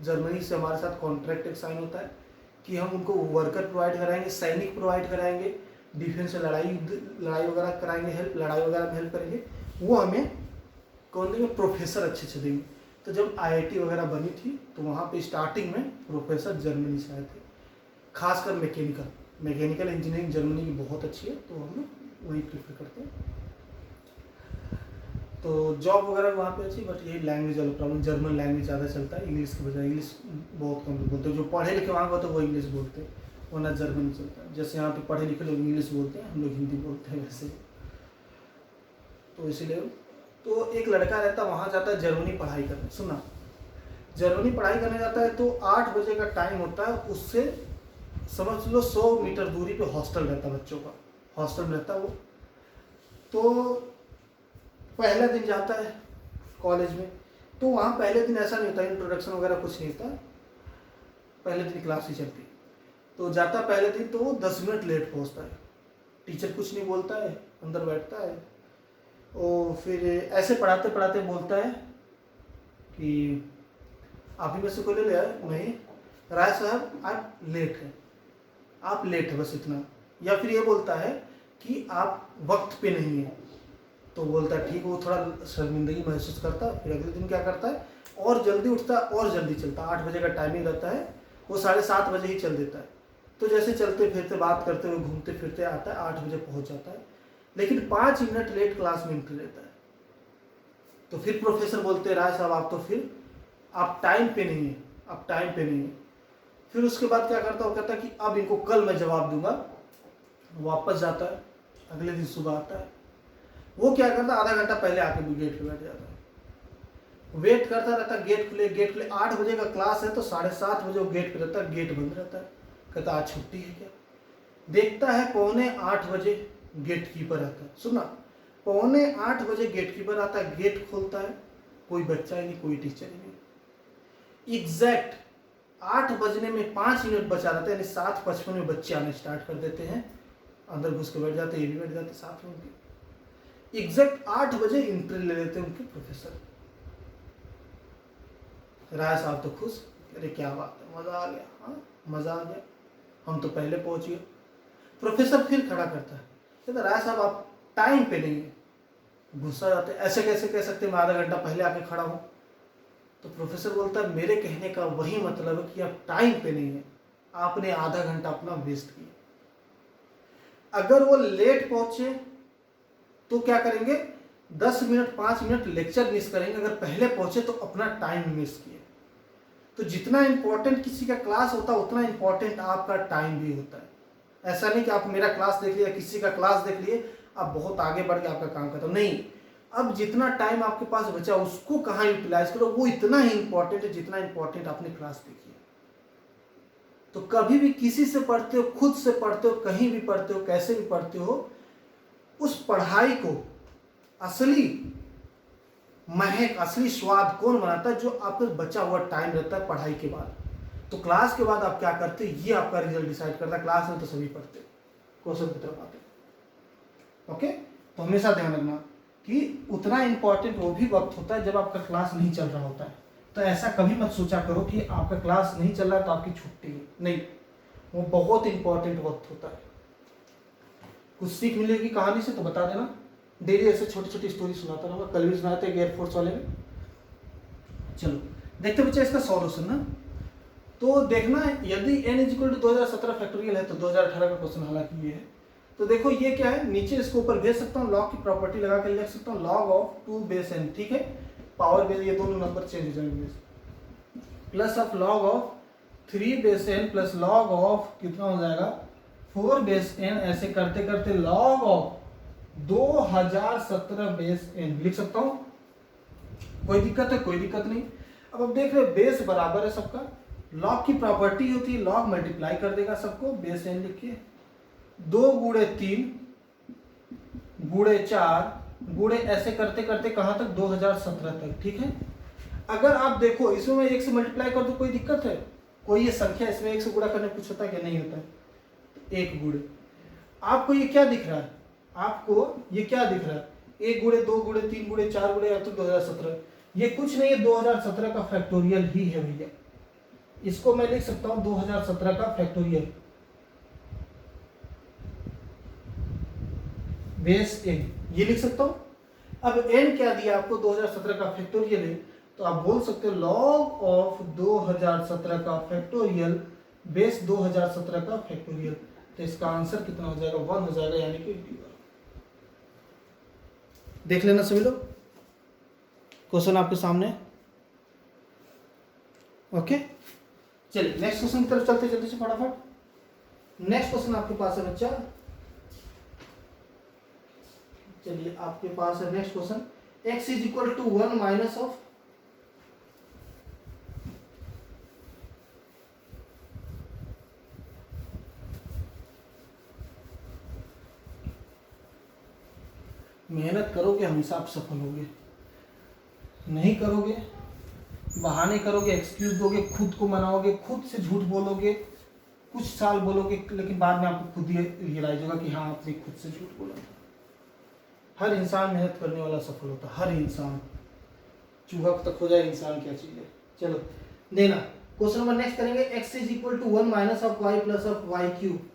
जर्मनी से हमारे साथ कॉन्ट्रैक्ट एक साइन होता है कि हम उनको वर्कर प्रोवाइड कराएंगे, सैनिक प्रोवाइड कराएंगे, डिफेंस से लड़ाई वगैरह कराएंगे, लड़ाई वगैरह में हेल्प करेंगे। वो हमें कौन देंगे, प्रोफेसर अच्छे देंगे। तो जब IIT वगैरह बनी थी तो वहाँ पे स्टार्टिंग में प्रोफेसर जर्मनी से आए थे, खासकर मैकेनिकल इंजीनियरिंग जर्मनी की बहुत अच्छी है, तो हम लोग वही प्रेफर करते हैं। तो जॉब वगैरह वहाँ पे अच्छी, बट यही लैंग्वेज वाला प्रॉब्लम, जर्मन लैंग्वेज ज़्यादा चलता है, इंग्लिश के बजाय इंग्लिश बहुत कम लोग बोलते हैं। जो पढ़े लिखे वहाँ पर तो वो इंग्लिश बोलते हैं, वरना जर्मन चलता है। जैसे यहाँ पे पढ़े लिखे लोग इंग्लिश बोलते हैं, हम लोग हिंदी बोलते हैं वैसे। तो इसीलिए तो एक लड़का रहता वहाँ जाता है जर्मनी पढ़ाई करने, सुना, जर्मनी पढ़ाई करने जाता है तो 8 बजे का टाइम होता है, उससे समझ लो 100 मीटर दूरी पे हॉस्टल रहता है, बच्चों का हॉस्टल में रहता है वो। तो पहला दिन जाता है कॉलेज में, तो वहाँ पहले दिन ऐसा नहीं होता, इंट्रोडक्शन वगैरह कुछ नहीं होता, पहले दिन क्लास ही चलती। तो जाता पहले दिन तो वो 10 मिनट लेट पहुँचता है, टीचर कुछ नहीं बोलता है, अंदर बैठता है। और फिर ऐसे पढ़ाते पढ़ाते बोलता है कि आप ही में से कोई ले आए, नहीं राय साहब आप लेट हैं, आप लेट है, बस इतना। या फिर ये बोलता है कि आप वक्त पे नहीं हैं, तो बोलता है ठीक। वो थोड़ा शर्मिंदगी महसूस करता है। फिर अगले दिन क्या करता है, और जल्दी उठता है और जल्दी चलता है। 8 बजे का टाइमिंग रहता है, वो 7:30 बजे ही चल देता है। तो जैसे चलते फिरते बात करते हुए घूमते फिरते आता है, 8 बजे पहुंच जाता है, लेकिन 5 मिनट लेट क्लास में एंट्री रहता है। तो फिर प्रोफेसर बोलते हैं राय साहब आप तो फिर आप टाइम पे नहीं है, आप टाइम पे नहीं है। फिर उसके बाद क्या करता है, वो कहता है कि अब इनको कल मैं जवाब दूंगा। वापस जाता है, अगले दिन सुबह आता है। वो क्या करता है, आधा घंटा पहले आके भी गेट पे बैठ जाता है, वेट करता रहता है, गेट खुले। 8 बजे का क्लास है तो 7:30 बजे वो गेट पे रहता है, गेट बंद रहता है। कहता आज छुट्टी है क्या। देखता है 7:45 बजे गेट कीपर आता है, सुना, 7:45 बजे गेट कीपर आता है, गेट खोलता है, कोई बच्चा ही नहीं, कोई टीचर ही नहीं। एग्जैक्ट 8 बजने में 5 मिनट बचा रहता है, यानी 7:55 में बच्चे आने स्टार्ट कर देते हैं, अंदर घुस के बैठ जाते, ये भी बैठ जाते साथ में उनके। एग्जैक्ट 8 बजे एंट्री ले लेते हैं उनके प्रोफेसर। राय साहब तो खुश, अरे क्या बात है, मजा आ गया, हाँ मजा आ गया, हम तो पहले पहुंच गए। प्रोफेसर फिर खड़ा करता है, कहता राय साहब आप टाइम पे नहीं है। गुस्सा जाते, ऐसे कैसे कह सकते मैं आधा घंटा पहले आके खड़ा हूं। तो प्रोफेसर बोलता है मेरे कहने का वही मतलब है कि आप टाइम पे नहीं है, आपने आधा घंटा अपना वेस्ट किया। अगर वो लेट पहुंचे तो क्या करेंगे, 10 मिनट 5 मिनट लेक्चर मिस करेंगे, अगर पहले पहुंचे तो अपना टाइम मिस किए। तो जितना इंपॉर्टेंट किसी का क्लास होता है उतना इंपॉर्टेंट आपका टाइम भी होता है। ऐसा नहीं कि आप मेरा क्लास देख लिया, किसी का क्लास देख लिए, आप बहुत आगे बढ़ के आपका काम करते हो, नहीं। अब जितना टाइम आपके पास बचा उसको कहाँ यूटिलाइज करो, वो इतना ही इंपॉर्टेंट है जितना इंपॉर्टेंट आपने क्लास देखी है। तो कभी भी किसी से पढ़ते हो, खुद से पढ़ते हो, कहीं भी पढ़ते हो, कैसे भी पढ़ते हो, उस पढ़ाई को असली महक, असली स्वाद कौन बनाता है, जो आपका बचा हुआ टाइम रहता है पढ़ाई के बाद। तो क्लास के बाद आप क्या करते हैं, ये आपका रिजल्ट डिसाइड करता है। क्लास में तो सभी पढ़ते हैं, क्वेश्चन की तरफ आते हैं। ओके, तो हमेशा ध्यान रखना कि उतना इंपॉर्टेंट वो भी वक्त होता है जब आपका क्लास नहीं चल रहा होता है। तो ऐसा कभी मत सोचा करो कि आपका क्लास नहीं चल रहा तो आपकी छुट्टी है, नहीं, वो बहुत इंपॉर्टेंट वक्त होता है। कुछ सीख मिलेगी कहानी से तो बता देना, डेली ऐसे छोटी छोटी स्टोरी सुनाता रहूँगा, कल भी सुनाते हैं एयरफोर्स वाले में। चलो देखते बच्चे इसका सॉल्यूशन ना। तो देखना यदि n = 2017 फैक्टोरियल है तो 2018 का क्वेश्चन हालांकि ये है। तो देखो ये क्या है, नीचे इसको ऊपर भेज सकता हूँ, लॉग की प्रॉपर्टी लगा के लिख सकता हूँ log of 2 base n, ठीक है, पावर बेस ये दोनों नंबर चेंज हो जाएंगे, plus of log of 3 base N plus log of कितना हो जाएगा 4 बेस एन, ऐसे करते करते लॉग ऑफ 2017 बेस एन लिख सकता हूं। कोई दिक्कत है? कोई दिक्कत नहीं। अब आप देख रहे हो बेस बराबर है सबका, लॉग की प्रॉपर्टी होती है लॉग मल्टीप्लाई कर देगा सबको, बेस एन लिखिए 2 गुणे 3 गुणे 4 गुणे ऐसे करते करते कहां तक 2017 तक, ठीक है। अगर आप देखो इसमें मैं 1 से मल्टीप्लाई कर दूं, कोई दिक्कत है? कोई ये संख्या इसमें 1 से गुणा करने कुछ होता है कि नहीं होता है? 1 गुणे, आपको ये क्या दिख रहा है? आपको ये क्या दिख रहा है? 1 गुणे 2 गुणे 3 गुणे 4 गुणे अब तक 2017, ये कुछ नहीं है 2017 का फैक्टोरियल ही है भैया। इसको मैं लिख सकता हूं 2017 का फैक्टोरियल बेस एन, ये लिख सकता हूं। अब एन क्या दिया आपको? 2017 का फैक्टोरियल है, तो आप बोल सकते हो लॉग ऑफ 2017 का फैक्टोरियल बेस 2017 का फैक्टोरियल। तो इसका आंसर कितना हो जाएगा? 1 हो जाएगा, यानी कि देख लेना सभी लोग, क्वेश्चन आपके सामने। ओके, चलिए नेक्स्ट क्वेश्चन की तरफ चलते जल्दी से फटाफट। नेक्स्ट क्वेश्चन आपके पास है बच्चा, चलिए आपके पास है next question, x is equal to 1 minus of मेहनत करोगे हमेशा आप सफल होगे, नहीं करोगे बहाने करोगे, एक्सक्यूज दोगे, खुद को मनाओगे, खुद से झूठ बोलोगे, कुछ साल बोलोगे, लेकिन बाद में आपको खुद ही रियलाइज होगा कि हाँ आपने खुद से झूठ बोला था। हर इंसान मेहनत करने वाला सफल होता है, हर इंसान। चूहा तक हो जाए इंसान क्या चीज है। चलो देना क्वेश्चन नंबर नेक्स्ट करेंगे, x is equal to 1 minus of y plus of y cube.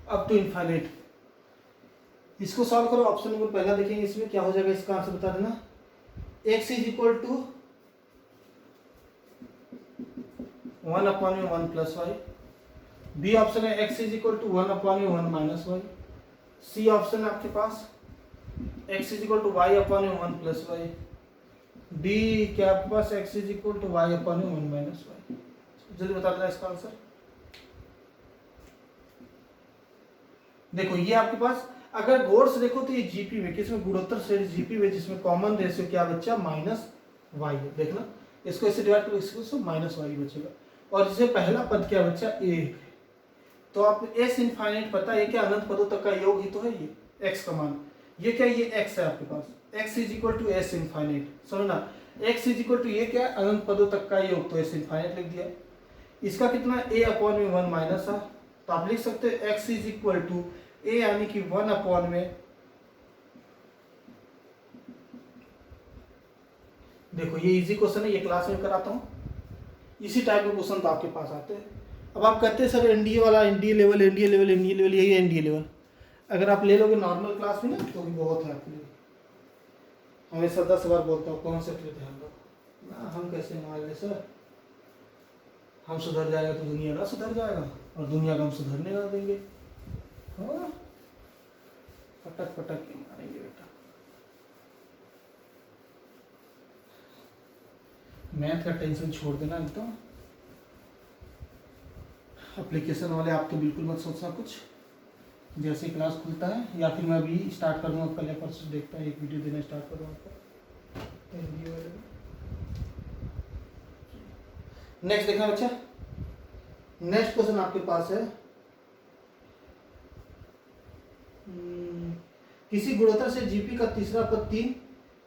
Up to infinite, इसको सॉल्व करो। ऑप्शन नंबर पहला देखेंगे, इसमें क्या हो जाएगा इसका आंसर बता देना। x is equal to 1 upon में 1 प्लस वाई। बी ऑप्शन है x is equal to 1 upon में 1 माइनस वाई। सी ऑप्शन है आपके पास x is equal to y upon में 1 प्लस वाई। डी क्या आपके पास x is equal to y upon में 1 माइनस वाई। जल्दी बता देना इसका आंसर। देखो ये आपके पास अगर गौर से देखो तो ये जीपी में, किसमें? गुणोत्तर श्रेणी जीपी में, जिसमें कॉमन रेशियो क्या बच्चा? माइनस वाई है। देखना इसको ऐसे डिवाइड करो, इसको माइनस वाई बचेगा, और जिसे पहला पद क्या बच्चा? ए। तो आप एस इनफाइनाइट पता है क्या? अनंत पदों तक का योग ही तो है ये एक्स का मान। ये क्या? ये एक्स है आपके पास, X is equal to S infinite. समझना, एक्स इज इक्वल टू ये क्या? अनंत पदों तक का योग, तो एस इनफाइनाइट लिख दिया। इसका कितना? ए अपॉन में 1 माइनस है, तो आप लिख सकते हो एक्स इज इक्वल टू ए यानी कि 1 अपॉन में, देखो ये इजी क्वेश्चन है, ये क्लास में कराता हूँ, इसी टाइप के क्वेश्चन तो आपके पास आते हैं। अब आप कहते हैं सर एनडीए वाला, NDA level, NDA level, NDA level, यही एनडीए लेवल। अगर आप ले लोगे नॉर्मल क्लास में ना तो भी बहुत है आपके लिए। हमेशा 10 बार बोलता हूँ कॉन्सेप्ट लेते हैं हम लोग ना, हम कैसे मान ले सर, हम सुधर जाएगा तो दुनिया का सुधर जाएगा, और दुनिया का हम सुधरने ना देंगे। हाँ पटक पटक के मारेंगे बेटा। मैथ का टेंशन छोड़ देना एकदम, एप्लीकेशन वाले आप तो बिल्कुल मत सोचना कुछ। जैसे क्लास खुलता है या फिर मैं अभी स्टार्ट कर दूँगा, कल या परसों देखता है एक वीडियो देना स्टार्ट करूँ आपको। नेक्स्ट देखना बच्चा, नेक्स्ट क्वेश्चन आपके पास है, किसी गुणोत्तर से जीपी का तीसरा पद 3,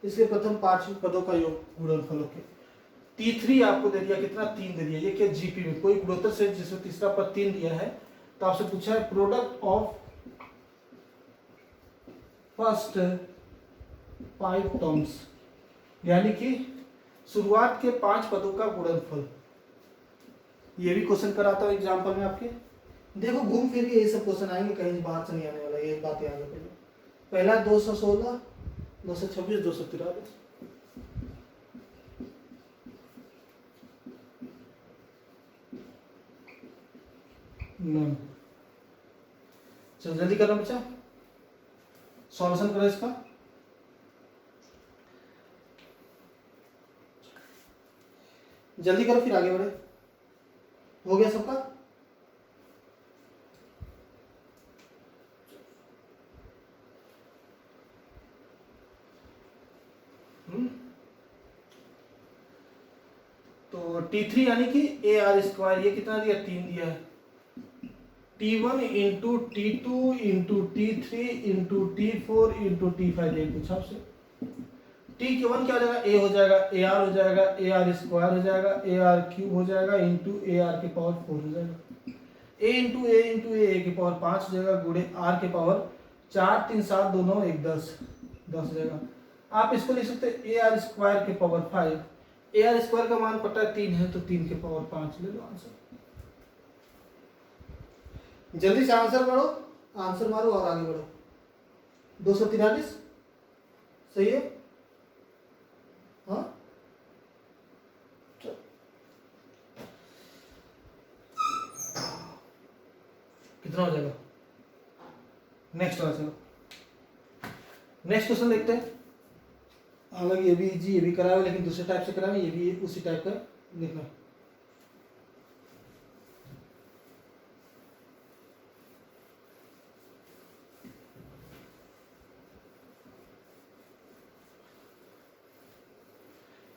इसके प्रथम 5 पदों का योग गुणनफल के T3 आपको दे दिया, कितना? 3 दे दिया। ये क्या? जीपी में कोई गुणोत्तर से जिसमें तीसरा पद 3 दिया है, तो आपसे पूछा है प्रोडक्ट ऑफ फर्स्ट 5 टर्म्स, यानी कि शुरुआत के 5 पदों का गुणनफल। ये भी क्वेश्चन कराता हूँ एग्जाम्पल में आपके। देखो घूम फिर के ये सब क्वेश्चन आएंगे, कहीं बाहर से नहीं आने वाला, ये बात याद रखो। पहला 216, 226, 243। चलो जल्दी करो बच्चा, सॉल्यूशन करो इसका। जल्दी करो फिर आगे बढ़े। हो गया सबका? तो T3 यानी कि AR² ये कितना दिया? 3 दिया है। T1 into T2 into T3 into T4 into T5 ये पूछा आपसे। T के 1 क्या हो जाएगा? A हो जाएगा, AR हो जाएगा, AR² हो जाएगा, AR³ हो जाएगा इंटू AR के पावर 4 हो जाएगा। A इंटू A के पावर 5 हो जाएगा गुणे R के पावर 4 3 7 2 9 1 10 10 हो जाएगा। आप इसको लिख सकते हैं AR² के पावर 5। AR² का मान पता है 3 है, तो 3 के पावर 5 ले लो आंसर। जल्दी से आंसर पढ़ो, आंसर मारो और आगे बढ़ो। 243 सही है? हाँ, कितना हो जाएगा? नेक्स्ट वाला चलो, नेक्स्ट क्वेश्चन देखते हैं। हालांकि ये भी जी ये भी करावे, लेकिन दूसरे टाइप से करावे, ये भी उसी टाइप का देखना।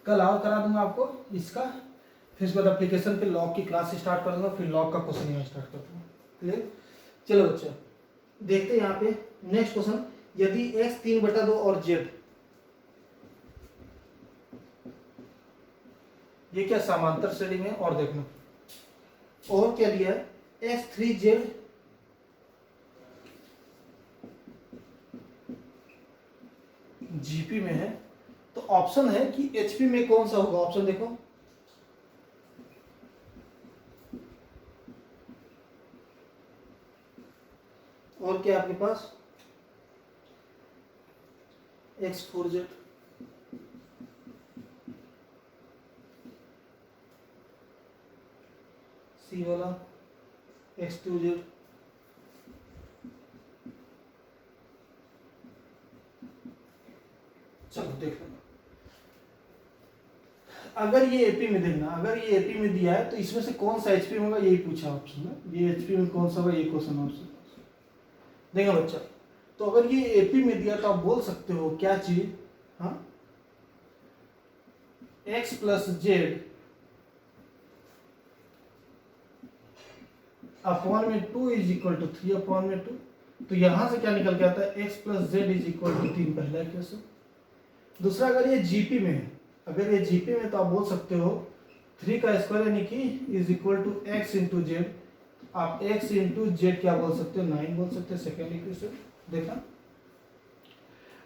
कल और करा दूंगा आपको इसका, फिर उसके बाद एप्लीकेशन पे लॉग की क्लास स्टार्ट कर दूंगा, फिर लॉग का क्वेश्चन यहाँ स्टार्ट कर दूंगा। क्लियर? चलो बच्चा देखते हैं यहाँ पे नेक्स्ट क्वेश्चन। यदि x 3/2 और z, ये क्या समांतर श्रेणी में, और देखना और क्या दिया है? x 3z जीपी में है, तो ऑप्शन है कि एचपी में कौन सा होगा? ऑप्शन देखो, और क्या आपके पास? x4z, सी वाला x2z, चलो देख लेना। अगर ये एपी में देखना, अगर ये एपी में दिया है तो इसमें से कौन सा एचपी में होगा, यही पूछा ऑप्शन में। ये एचपी में कौन सा होगा, ये क्वेश्चन ऑप्शन देखा बच्चा। तो अगर ये एपी में दिया तो आप बोल सकते हो क्या चीज? हाँ, x प्लस जेड अपॉन में 2 इज इक्वल टू 3 अपॉन में 2। तो यहां से क्या निकल के आता है? x plus z is equal to 3, पहला क्वेश्चन। दूसरा, अगर ये जीपी में है, अगर ये जीपी में तो आप बोल सकते हो 3 का स्क्वायर यानी कि is equal to x into z. आप x इंटू जेड क्या बोल सकते हो? 9 बोल सकते हैं। सेकेंड इक्वेशन देखा।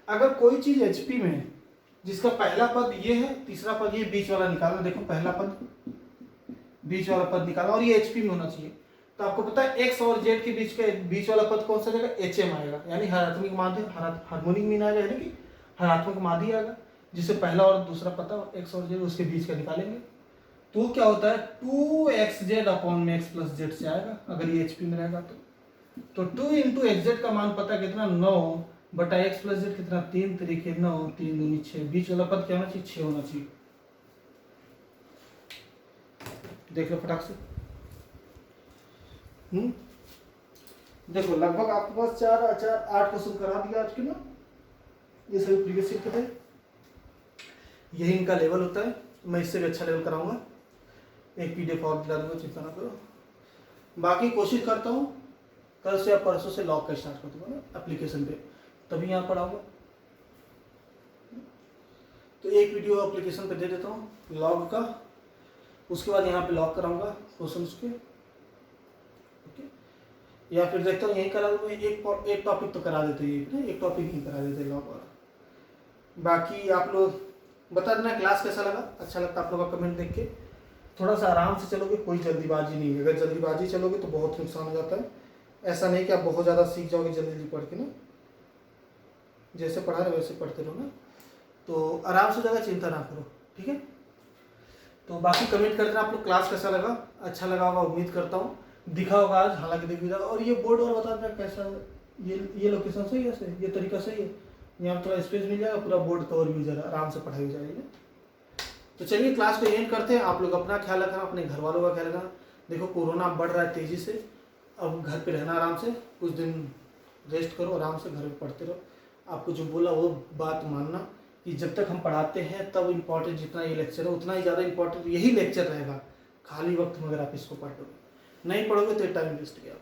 अगर कोई चीज एचपी में है जिसका पहला पद ये है, तीसरा पद ये, बीच वाला निकालना। देखो पहला पद, बीच वाला पद निकाला, और ये एचपी में होना चाहिए। तो आपको पता है x और z के बीच वाला पद कौन सा जाएगा? HM आएगा, यानी हरात्मक माध्य, हार्मोनिक मीन आएगा, यानी कि हरात्मक माध्य आएगा, जिससे पहला और दूसरा पता x और z उसके बीच का निकालेंगे। तो क्या होता है? 2xz अपॉन में x प्लस जेड से आएगा, अगर ये एचपी में रहेगा तो 2 इंटू xz का मान पता कितना? 9 बटा x प्लस जेड कितना? 3 तरीके 9, 3 दूनी 6। बीच वाला पद क्या होना चाहिए? 6 होना चाहिए। देख लो फटाक से। देखो लगभग आपके पास 8 क्वेश्चन करा दिया आज के ना, ये सभी प्रीवियस ईयर के थे। यही इनका लेवल होता है। मैं इससे भी अच्छा लेवल कराऊंगा, एक पीडीएफ और दिला दूंगा, चिंता ना करो। बाकी कोशिश करता हूँ कल से या परसों से लॉग का स्टार्ट कर दूंगा ना एप्लीकेशन पे, तभी यहाँ पढ़ाऊंगा। तो एक वीडियो एप्लीकेशन पे दे देता हूँ लॉग का, उसके बाद यहाँ पे लॉग कराऊंगा क्वेश्चन के, या फिर देखता हूँ यही करा दूंगा। एक टॉपिक तो करा देते हैं, एक टॉपिक ही करा देते लॉग वाला। बाकी आप लोग बता देना क्लास कैसा लगा। अच्छा लगता आप लोग का कमेंट देख के। थोड़ा सा आराम से चलोगे, कोई जल्दीबाजी नहीं है। अगर जल्दीबाजी चलोगे तो बहुत नुकसान हो जाता है। ऐसा नहीं कि आप बहुत ज़्यादा सीख जाओगे जल्दी जल्दी पढ़ के ना, जैसे पढ़ा रहे वैसे पढ़ते रहो ना, तो आराम से ज़्यादा चिंता ना करो, ठीक है। तो बाकी कमेंट कर देना आप लोग क्लास कैसा लगा। अच्छा लगा होगा उम्मीद करता हूँ, दिखा होगा आज, हालांकि दिख भी जाएगा। और ये बोर्ड और बता देना कैसा, ये लोकेशन सही है, ये तरीका सही है। यहाँ थोड़ा स्पेस मिल जाएगा, पूरा बोर्ड कवर भी हो जाएगा, आराम से पढ़ाई हो जाएगी। तो चलिए क्लास को एंड करते हैं। आप लोग अपना ख्याल रखना, अपने घर वालों का ख्याल रखना। देखो कोरोना बढ़ रहा है तेज़ी से, अब घर पे रहना आराम से, कुछ दिन रेस्ट करो, आराम से घर में पढ़ते रहो। आपको जो बोला वो बात मानना कि जब तक हम पढ़ाते हैं तब इम्पोर्टेंट जितना ये लेक्चर है उतना ही ज़्यादा इम्पोर्टेंट यही लेक्चर रहेगा। खाली वक्त में अगर आप इसको पढ़ोगे, नहीं पढ़ोगे तो टाइम वेस्ट गया।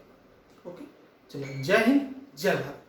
ओके, चलिए, जय हिंद, जय भारत।